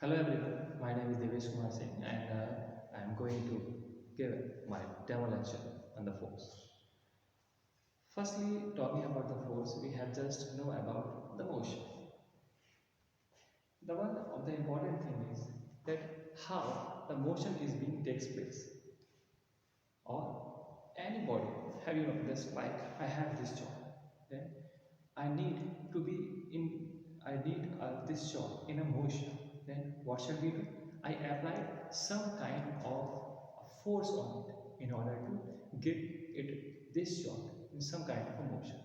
Hello everyone, my name is Devesh Kumar Singh and I am going to give my demo lecture on the force. Firstly, talking about the force, we have just know about the motion. The one of the important thing is that how the motion is being takes place or any body. Have you noticed like I have this job, then I need to be in I need this job in a motion. Then what shall we do? I apply some kind of force on it in order to get it this job in some kind of a motion.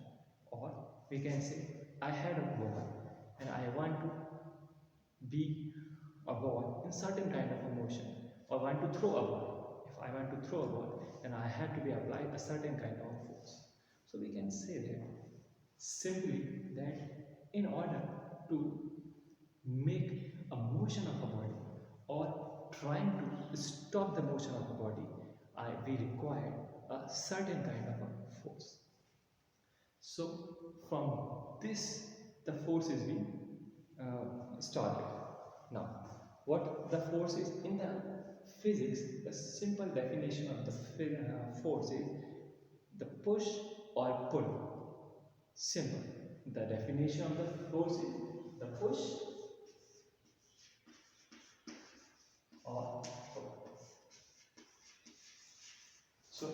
Or we can say I had a ball and I want to be a ball in certain kind of a motion, or want to throw a ball. If I want to throw a ball, then I have to be applied a certain kind of force. So we can say that simply that in order to make a motion of a body or trying to stop the motion of a body, we require a certain kind of a force. So from this, the force is being started. Now, what the force is in the physics, the simple definition of the force is the push or pull. Simple. The definition of the force is the push or pull. So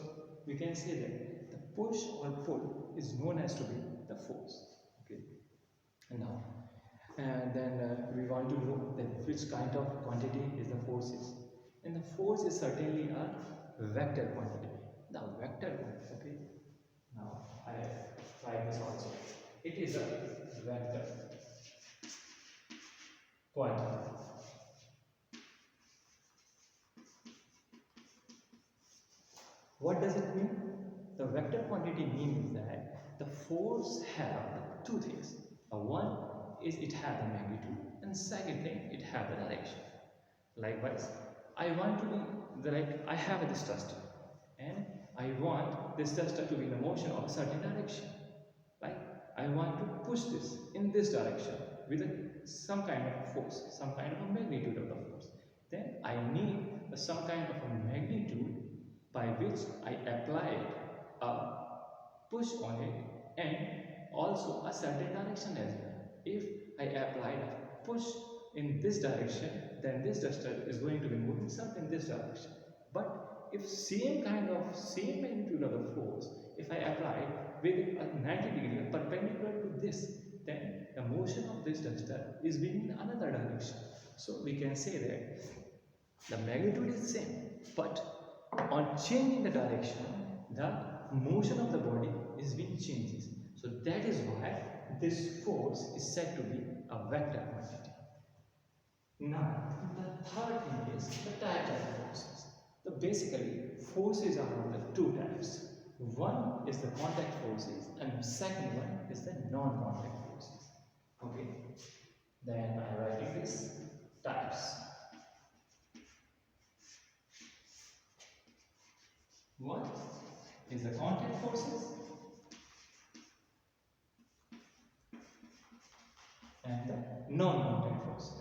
we can say that the push or pull is known as to be the force. Okay. And now, and then we want to know that which kind of quantity is the force is. And the force is certainly a vector quantity. The vector quantity. Okay. Now I write this also. It is a vector quantity. What does it mean? The vector quantity means that the force have two things. One is it have the magnitude, and second thing it have the direction. Likewise, I want to be I have this duster and I want this duster to be in a motion of a certain direction. Like I want to push this in this direction with some kind of force, some kind of a magnitude of the force. Then I need some kind of a magnitude by which I applied a push on it and also a certain direction as well. If I applied a push in this direction, then this duster is going to be moving some in this direction. But if same magnitude of the force, if I apply with a 90 degree perpendicular to this, then the motion of this duster is being in another direction. So we can say that the magnitude is same, but on changing the direction, the motion of the body is being changes. So that is why this force is said to be a vector quantity. Now, the third thing is the type of forces. So basically, forces are of the two types. One is the contact forces, and second one is the non-contact forces. Okay. Then I write this types. One is the contact forces and the non-contact forces.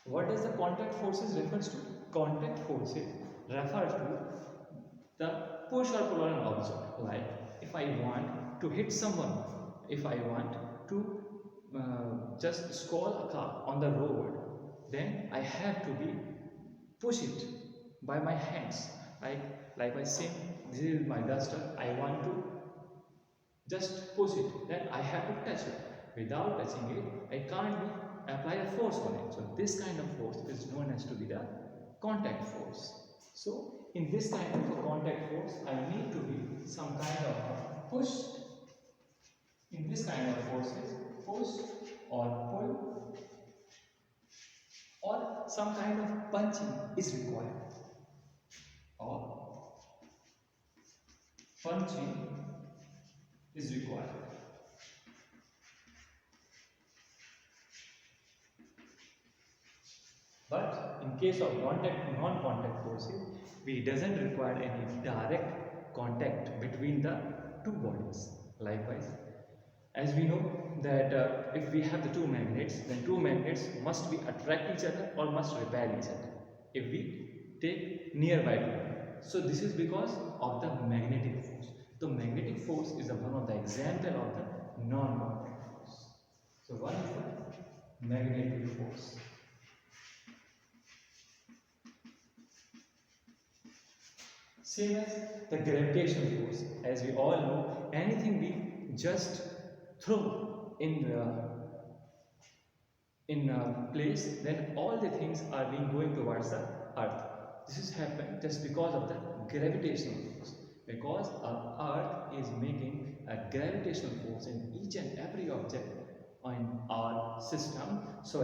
What does the contact forces refers to? Contact forces refers to the push or pull on an object. Like if I want to hit someone, if I want to just stall a car on the road, then I have to be push it by my hands. Like by saying this is my duster, I want to just push it, then I have to touch it. Without touching it, I can't apply a force on it. So this kind of force is known as to be the contact force. So in this kind of a contact force, I need to be some kind of push. In this kind of forces, push or pull, or some kind of punching is required, or punching is required. But in case of non-contact forces, we doesn't require any direct contact between the two bodies. Likewise, As we know that if we have the two magnets, then two magnets must be attract each other or must repel each other if we take nearby to them. So this is because of the magnetic force. The magnetic force is one of the example of the non-magnetic force. So one is the magnetic force. Same as the gravitational force. As we all know, anything we just throw in a place, then all the things are being going towards the earth. This is happened just because of the gravitational force. Because our earth is making a gravitational force in each and every object in our system. So